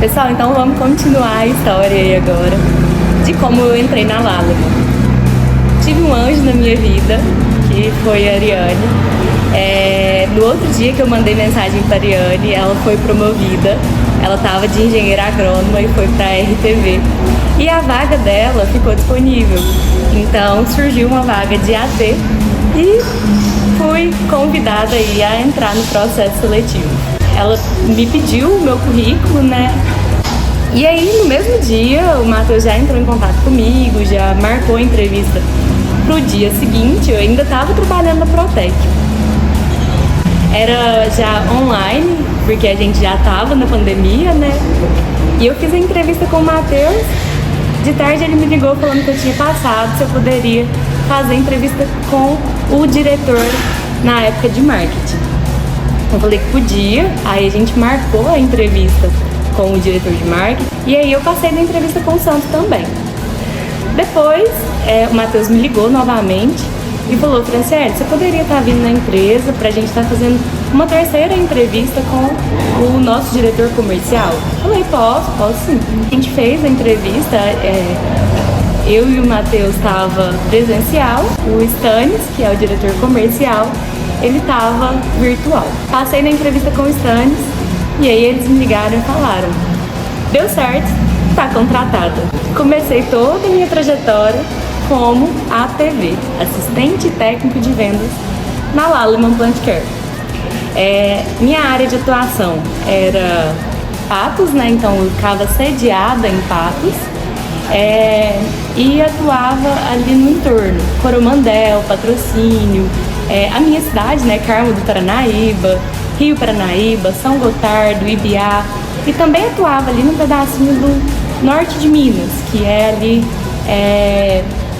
Pessoal, então vamos continuar a história aí agora de como eu entrei na Lallemand. Tive um anjo na minha vida, que foi a Ariane. No outro dia que eu mandei mensagem para a Ariane, ela foi promovida. Ela estava de engenheira agrônoma e foi para a RTV. E a vaga dela ficou disponível. Então surgiu uma vaga de AD e fui convidada aí a entrar no processo seletivo. Ela me pediu o meu currículo, né? E aí no mesmo dia o Matheus já entrou em contato comigo, já marcou a entrevista pro dia seguinte. Eu ainda estava trabalhando na Protec. Era já online, porque a gente já estava na pandemia, né? E eu fiz a entrevista com o Matheus. De tarde ele me ligou falando que eu tinha passado, se eu poderia fazer a entrevista com o diretor na época de marketing. Eu falei que podia, aí a gente marcou a entrevista com o diretor de marketing e aí eu passei na entrevista com o Santos também. Depois, o Matheus me ligou novamente e falou: Franciele, você poderia estar vindo na empresa pra gente estar fazendo uma terceira entrevista com o nosso diretor comercial? Eu falei: posso sim. A gente fez a entrevista, eu e o Matheus estava presencial, o Stannis, que é o diretor comercial, ele estava virtual. Passei na entrevista com o Stannis e aí eles me ligaram e falaram: deu certo, tá contratada. Comecei toda a minha trajetória como ATV, assistente técnico de vendas na Lallemand Plant Care. Minha área de atuação era Patos, né? Então eu ficava sediada em Patos e atuava ali no entorno, Coromandel, Patrocínio, a minha cidade, né? Carmo do Paranaíba, Rio Paranaíba, São Gotardo, Ibiá, e também atuava ali no pedacinho do norte de Minas, que é ali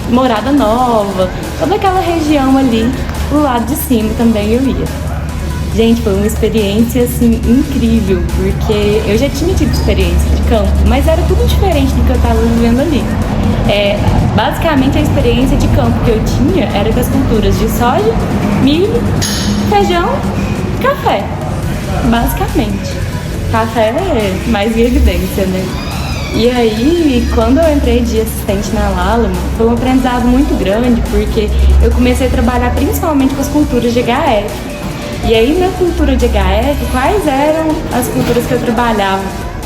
Morada Nova, toda aquela região ali do lado de cima também eu ia. Gente, foi uma experiência assim incrível, porque eu já tinha tido experiência de campo, mas era tudo diferente do que eu estava vivendo ali. Basicamente a experiência de campo que eu tinha era com as culturas de soja, milho, feijão, café. Basicamente. Café é mais em evidência, né? E aí, quando eu entrei de assistente na Lallemand, foi um aprendizado muito grande, porque eu comecei a trabalhar principalmente com as culturas de HF. E aí, na cultura de HF, quais eram as culturas que eu trabalhava,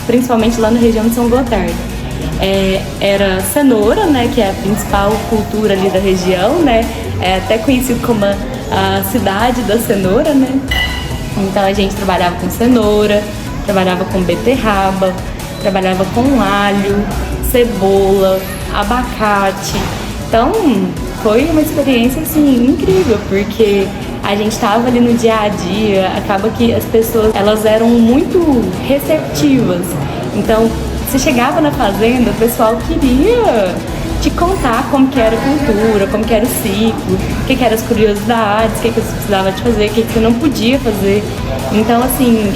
principalmente lá na região de São Gotardo? Era cenoura, né, que é a principal cultura ali da região, né? É até conhecido como a cidade da cenoura, né? Então a gente trabalhava com cenoura, trabalhava com beterraba, trabalhava com alho, cebola, abacate. Então foi uma experiência assim incrível, porque a gente estava ali no dia a dia, acaba que as pessoas elas eram muito receptivas. Então você chegava na fazenda, o pessoal queria te contar como que era a cultura, como que era o ciclo, o que eram as curiosidades, o que você precisava de fazer, o que você não podia fazer. Então, assim,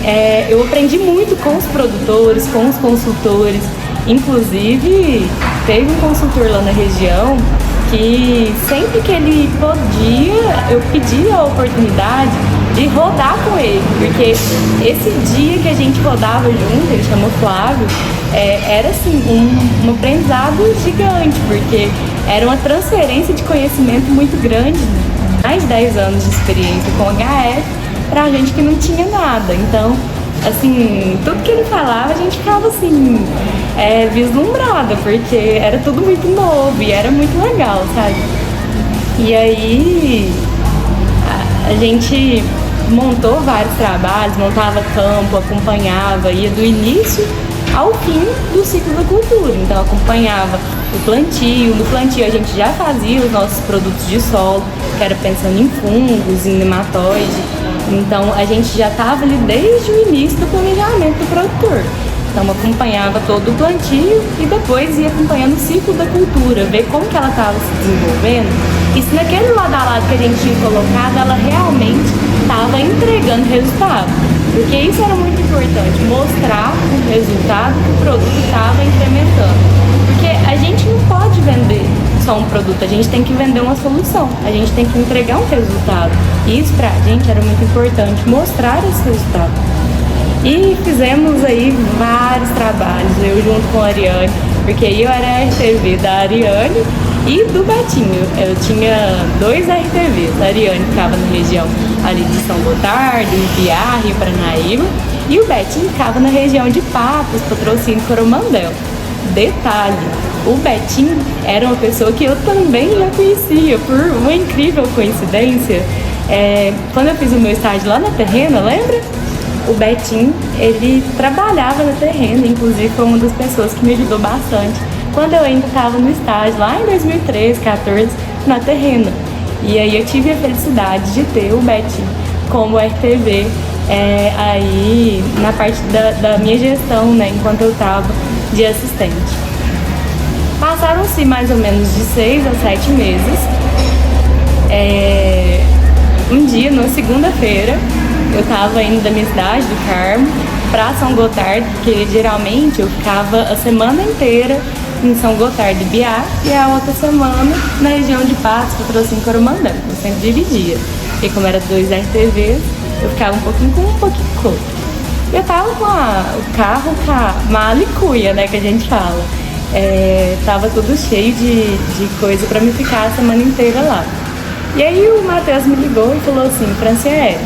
eu aprendi muito com os produtores, com os consultores. Inclusive, teve um consultor lá na região que sempre que ele podia, eu pedia a oportunidade de rodar com ele, porque esse dia que a gente rodava junto, ele chama Flávio, era assim um aprendizado gigante, porque era uma transferência de conhecimento muito grande, mais de 10 anos de experiência com HF pra gente que não tinha nada. Então, assim, tudo que ele falava a gente ficava assim, vislumbrada, porque era tudo muito novo e era muito legal, sabe? E aí a gente montou vários trabalhos, montava campo, acompanhava, ia do início ao fim do ciclo da cultura. Então acompanhava o plantio, no plantio a gente já fazia os nossos produtos de solo, que era pensando em fungos, em nematóide. Então a gente já estava ali desde o início do planejamento do produtor. Então acompanhava todo o plantio e depois ia acompanhando o ciclo da cultura, ver como que ela estava se desenvolvendo e se naquele lado a lado que a gente tinha colocado, ela realmente estava entregando resultado. Porque isso era muito importante, mostrar o resultado que o produto estava incrementando. Porque a gente não pode vender só um produto, a gente tem que vender uma solução, a gente tem que entregar um resultado. E isso pra gente era muito importante, mostrar esse resultado. E fizemos aí vários trabalhos, eu junto com a Ariane, porque eu era a RTV da Ariane e do Betinho. Eu tinha 2 RTVs, a Ariane ficava na região ali de São Gotardo, Ibiá, Rio Paranaíba, e o Betinho ficava na região de Patos, Patrocínio, Coromandel. Detalhe, o Betinho era uma pessoa que eu também já conhecia, por uma incrível coincidência. Quando eu fiz o meu estágio lá na Terrena, lembra? O Betinho, ele trabalhava na Terrena, inclusive foi uma das pessoas que me ajudou bastante quando eu ainda estava no estágio, lá em 2013, 2014, na Terrena. E aí eu tive a felicidade de ter o Betinho como RTV aí na parte da minha gestão, né, enquanto eu estava de assistente. Passaram-se mais ou menos de 6 a 7 meses. Um dia, numa segunda-feira, eu estava indo da minha cidade, do Carmo, para São Gotardo, porque geralmente eu ficava a semana inteira em São Gotardo e Biá, e a outra semana na região de Patos, Patrocínio, Coromandel. Eu sempre dividia, porque como era 2 RTVs, eu ficava um pouquinho com outro. Eu tava com o carro com a mala e cuia, né, que a gente fala. Tava tudo cheio de coisa para me ficar a semana inteira lá. E aí o Matheus me ligou e falou assim: Franciele,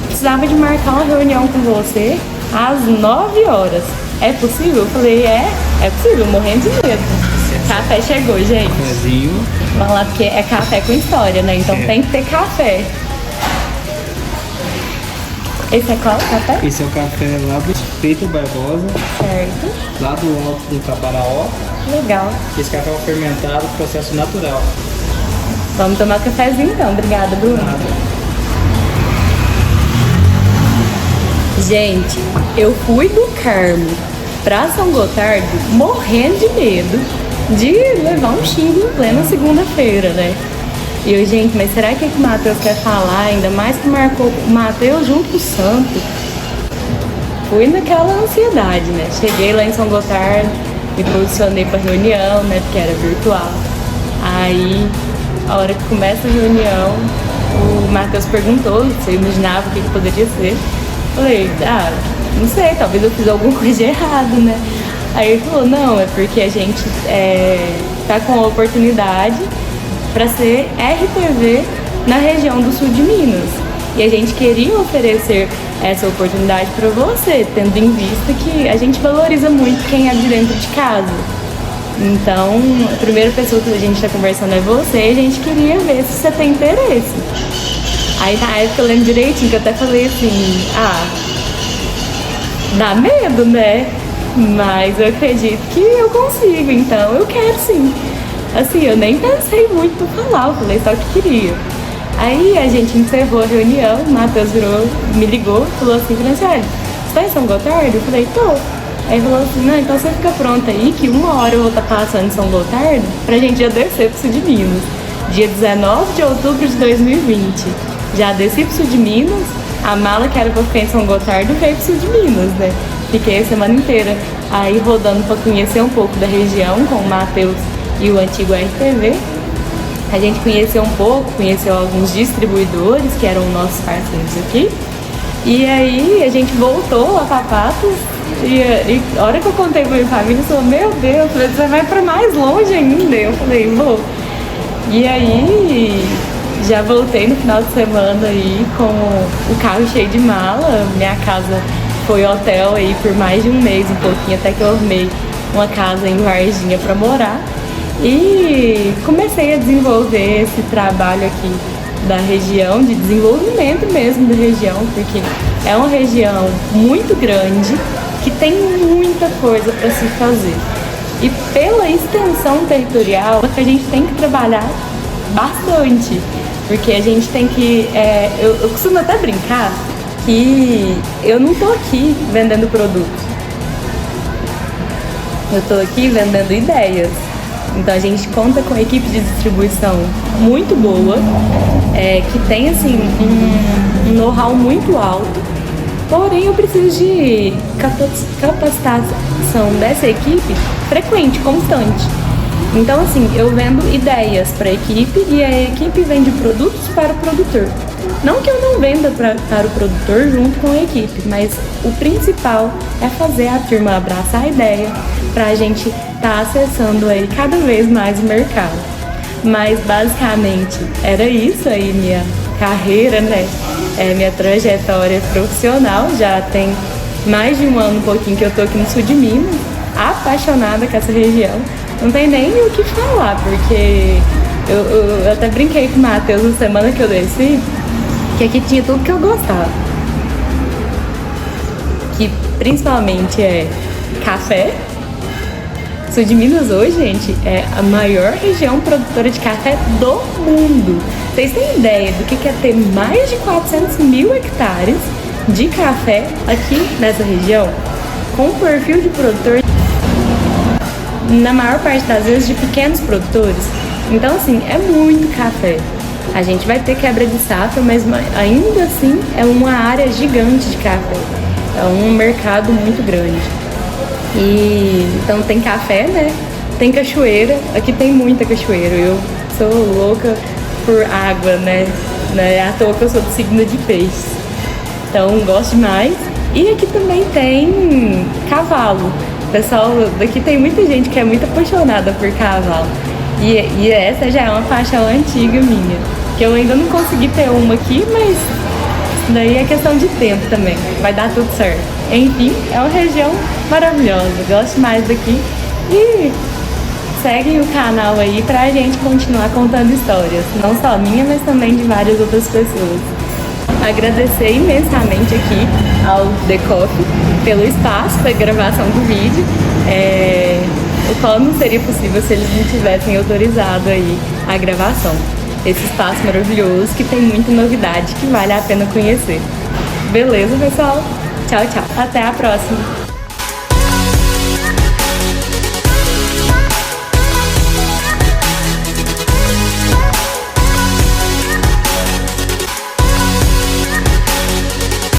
precisava de marcar uma reunião com você às 9 horas. É possível? Eu falei, é possível, morrendo de medo. Café chegou, gente. Cafézinho. Vamos lá, porque é café com história, né? Então tem que ter café. Esse é qual café? Esse é o café lá do Peito Barbosa. Certo. Lá do alto do Caparaó. Legal. Esse café é fermentado, processo natural. Vamos tomar cafezinho então. Obrigada, Bruno. Gente, eu fui do Carmo pra São Gotardo morrendo de medo de levar um xingo em plena segunda-feira, né? E eu, gente, mas será que o Matheus quer falar? Ainda mais que marcou o Matheus junto com o Santo. Fui naquela ansiedade, né? Cheguei lá em São Gotardo, me posicionei pra reunião, né? Porque era virtual. Aí, a hora que começa a reunião, o Matheus perguntou se eu imaginava o que poderia ser. Falei, não sei, talvez eu fiz alguma coisa de errado, né? Aí ele falou, não, é porque a gente tá com a oportunidade para ser RTV na região do sul de Minas. E a gente queria oferecer essa oportunidade para você, tendo em vista que a gente valoriza muito quem é de dentro de casa. Então, a primeira pessoa que a gente está conversando é você, e a gente queria ver se você tem interesse. Aí na época eu lembro direitinho que eu até falei assim, dá medo, né? Mas eu acredito que eu consigo, então eu quero sim. Assim, eu nem pensei muito pra falar, eu falei só que queria. Aí a gente encerrou a reunião, o Matheus me ligou, falou assim, Franciele, você tá em São Gotardo? Eu falei, tô. Aí falou assim, não, então você fica pronta aí, que 1 hora eu vou estar passando em São Gotardo pra gente já descer pro sul de Minas. Dia 19 de outubro de 2020. Já desci pro sul de Minas, a mala que era pra ficar em São Gotardo veio pro sul de Minas, né? Fiquei a semana inteira aí rodando pra conhecer um pouco da região com o Matheus e o antigo RTV. A gente conheceu um pouco, conheceu alguns distribuidores que eram nossos parceiros aqui. E aí a gente voltou lá pra Patos e a hora que eu contei pra minha família, eu falei, meu Deus, você vai pra mais longe ainda. Eu falei, vou. E aí já voltei no final de semana aí com o carro cheio de mala. Minha casa foi hotel aí por mais de 1 mês, um pouquinho, até que eu arrumei uma casa em Varginha pra morar. E comecei a desenvolver esse trabalho aqui da região, de desenvolvimento mesmo da região, porque é uma região muito grande, que tem muita coisa para se fazer. E pela extensão territorial, a gente tem que trabalhar bastante, porque a gente tem que... eu costumo até brincar que eu não tô aqui vendendo produtos, eu tô aqui vendendo ideias. Então a gente conta com uma equipe de distribuição muito boa, que tem assim um know-how muito alto, porém eu preciso de capacitação dessa equipe frequente, constante. Então assim, eu vendo ideias para a equipe e a equipe vende produtos para o produtor. Não que eu não venda para o produtor junto com a equipe, mas o principal é fazer a turma abraçar a ideia para a gente estar acessando aí cada vez mais o mercado. Mas basicamente era isso aí, minha carreira, né? Minha trajetória profissional. Já tem mais de um ano, um pouquinho, que eu tô aqui no sul de Minas, apaixonada com essa região. Não tem nem o que falar, porque eu até brinquei com o Matheus na semana que eu desci, que aqui tinha tudo que eu gostava. Que principalmente é café. Sul de Minas hoje, gente, é a maior região produtora de café do mundo. Vocês têm ideia do que é ter mais de 400 mil hectares de café aqui nessa região? Com um perfil de produtor, na maior parte das vezes, de pequenos produtores. Então, assim, é muito café. A gente vai ter quebra de safra, mas ainda assim é uma área gigante de café. É um mercado muito grande. E então tem café, né? Tem cachoeira. Aqui tem muita cachoeira. Eu sou louca por água, né? Não é à toa que eu sou do signo de peixes. Então gosto demais. E aqui também tem cavalo. O pessoal daqui tem muita gente que é muito apaixonada por cavalo. E essa já é uma paixão antiga minha. Que eu ainda não consegui ter uma aqui, mas isso daí é questão de tempo também. Vai dar tudo certo. Enfim, é uma região maravilhosa. Gosto mais daqui. E seguem o canal aí pra gente continuar contando histórias. Não só minha, mas também de várias outras pessoas. Agradecer imensamente aqui ao The Coffee pelo espaço para a gravação do vídeo, o qual não seria possível se eles não tivessem autorizado aí a gravação. Esse espaço maravilhoso que tem muita novidade que vale a pena conhecer. Beleza, pessoal? Tchau, tchau. Até a próxima!